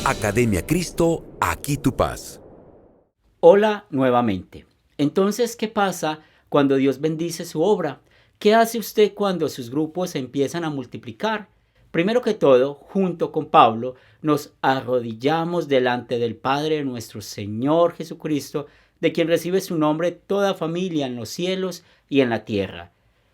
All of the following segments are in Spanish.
Academia Cristo, aquí tu paz. Hola nuevamente. Entonces, ¿qué pasa cuando Dios bendice su obra? ¿Qué hace usted cuando sus grupos se empiezan a multiplicar? Primero que todo, junto con Pablo, nos arrodillamos delante del Padre de nuestro Señor Jesucristo, de quien recibe su nombre toda familia en los cielos y en la tierra.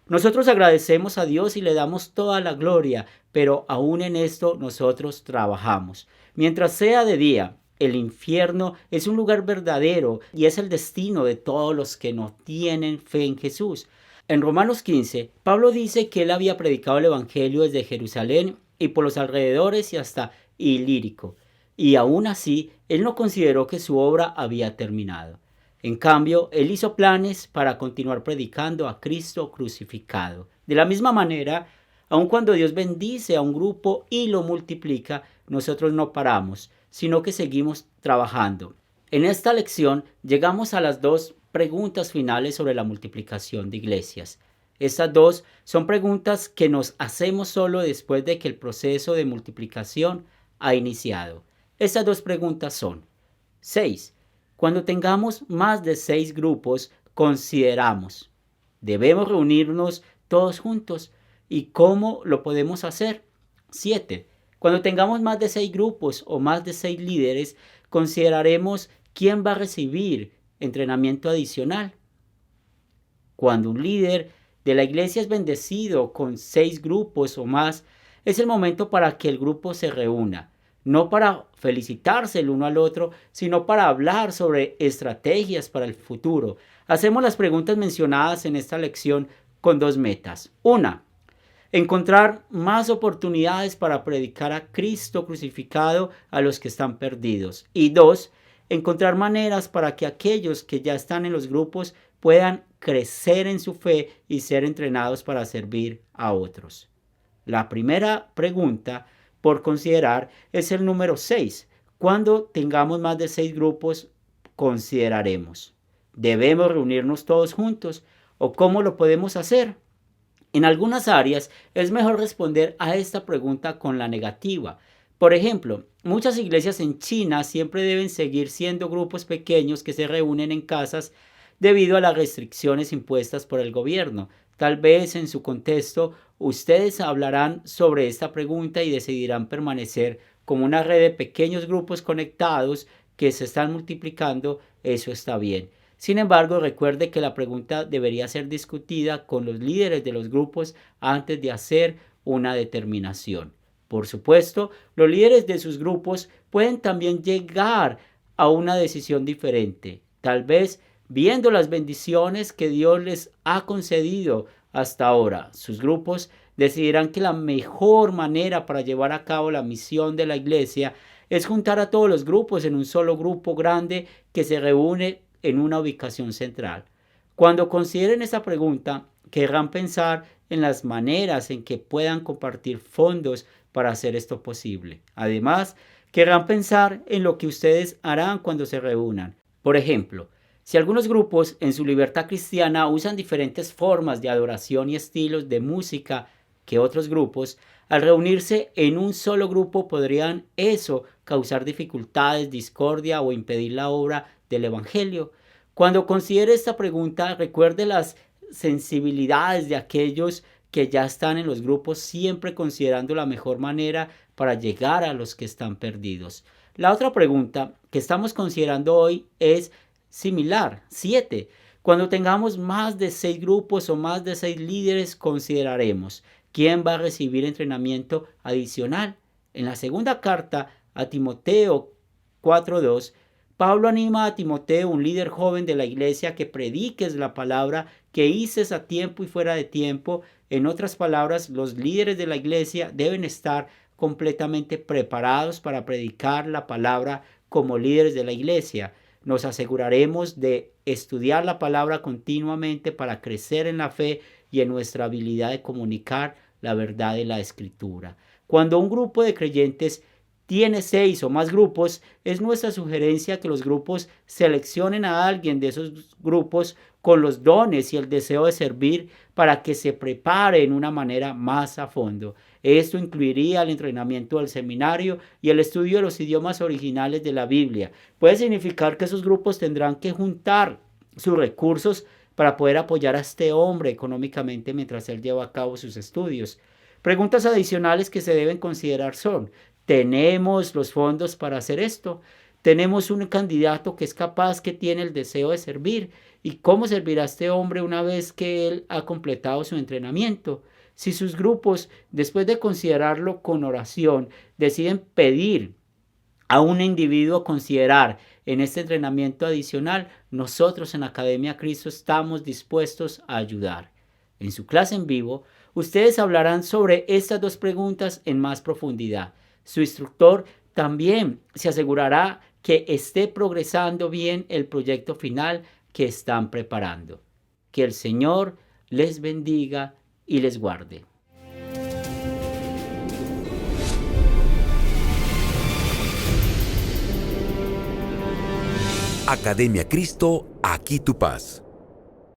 Nosotros agradecemos a Dios y le damos toda la gloria, pero aún en esto nosotros trabajamos. Mientras sea de día, el infierno es un lugar verdadero y es el destino de todos los que no tienen fe en Jesús. En Romanos 15, Pablo dice que él había predicado el Evangelio desde Jerusalén y por los alrededores y hasta Ilírico, y aún así él no consideró que su obra había terminado. En cambio, él hizo planes para continuar predicando a Cristo crucificado. De la misma manera, aun cuando Dios bendice a un grupo y lo multiplica, nosotros no paramos, sino que seguimos trabajando. En esta lección llegamos a las dos preguntas finales sobre la multiplicación de iglesias. Estas dos son preguntas que nos hacemos solo después de que el proceso de multiplicación ha iniciado. Estas dos preguntas son: 6. Cuando tengamos más de 6 grupos, consideramos, ¿debemos reunirnos todos juntos? ¿Y cómo lo podemos hacer? 7. Cuando tengamos más de 6 grupos o más de 6 líderes, consideraremos quién va a recibir entrenamiento adicional. Cuando un líder de la iglesia es bendecido con 6 grupos o más, es el momento para que el grupo se reúna, no para felicitarse el uno al otro, sino para hablar sobre estrategias para el futuro. Hacemos las preguntas mencionadas en esta lección con dos metas. Una, encontrar más oportunidades para predicar a Cristo crucificado a los que están perdidos. Y dos, encontrar maneras para que aquellos que ya están en los grupos puedan crecer en su fe y ser entrenados para servir a otros. La primera pregunta por considerar es el número 6. Cuando tengamos más de 6 grupos, consideraremos, ¿debemos reunirnos todos juntos o cómo lo podemos hacer? En algunas áreas es mejor responder a esta pregunta con la negativa. Por ejemplo, muchas iglesias en China siempre deben seguir siendo grupos pequeños que se reúnen en casas debido a las restricciones impuestas por el gobierno. Tal vez en su contexto ustedes hablarán sobre esta pregunta y decidirán permanecer como una red de pequeños grupos conectados que se están multiplicando. Eso está bien. Sin embargo, recuerde que la pregunta debería ser discutida con los líderes de los grupos antes de hacer una determinación. Por supuesto, los líderes de sus grupos pueden también llegar a una decisión diferente. Tal vez viendo las bendiciones que Dios les ha concedido hasta ahora, sus grupos decidirán que la mejor manera para llevar a cabo la misión de la iglesia es juntar a todos los grupos en un solo grupo grande que se reúne en una ubicación central. Cuando consideren esta pregunta, querrán pensar en las maneras en que puedan compartir fondos para hacer esto posible. Además, querrán pensar en lo que ustedes harán cuando se reúnan. Por ejemplo, si algunos grupos en su libertad cristiana usan diferentes formas de adoración y estilos de música que otros grupos, al reunirse en un solo grupo podrían eso causar dificultades, discordia o impedir la obra del Evangelio. Cuando considere esta pregunta, recuerde las sensibilidades de aquellos que ya están en los grupos, siempre considerando la mejor manera para llegar a los que están perdidos. La otra pregunta que estamos considerando hoy es similar. 7. Cuando tengamos más de 6 grupos o más de 6 líderes, consideraremos quién va a recibir entrenamiento adicional. En la segunda carta a Timoteo 4:2, Pablo anima a Timoteo, un líder joven de la iglesia, que prediques la palabra, que hices a tiempo y fuera de tiempo. En otras palabras, los líderes de la iglesia deben estar completamente preparados para predicar la palabra como líderes de la iglesia. Nos aseguraremos de estudiar la palabra continuamente para crecer en la fe y en nuestra habilidad de comunicar la verdad de la Escritura. Cuando un grupo de creyentes tiene 6 o más grupos, es nuestra sugerencia que los grupos seleccionen a alguien de esos grupos con los dones y el deseo de servir para que se prepare en una manera más a fondo. Esto incluiría el entrenamiento del seminario y el estudio de los idiomas originales de la Biblia. Puede significar que esos grupos tendrán que juntar sus recursos para poder apoyar a este hombre económicamente mientras él lleva a cabo sus estudios. Preguntas adicionales que se deben considerar son: ¿tenemos los fondos para hacer esto? ¿Tenemos un candidato que es capaz, que tiene el deseo de servir? ¿Y cómo servirá este hombre una vez que él ha completado su entrenamiento? Si sus grupos, después de considerarlo con oración, deciden pedir a un individuo considerar en este entrenamiento adicional, nosotros en Academia Cristo estamos dispuestos a ayudar. En su clase en vivo, ustedes hablarán sobre estas dos preguntas en más profundidad. Su instructor también se asegurará que esté progresando bien el proyecto final que están preparando. Que el Señor les bendiga y les guarde. Academia Cristo, aquí tu paz.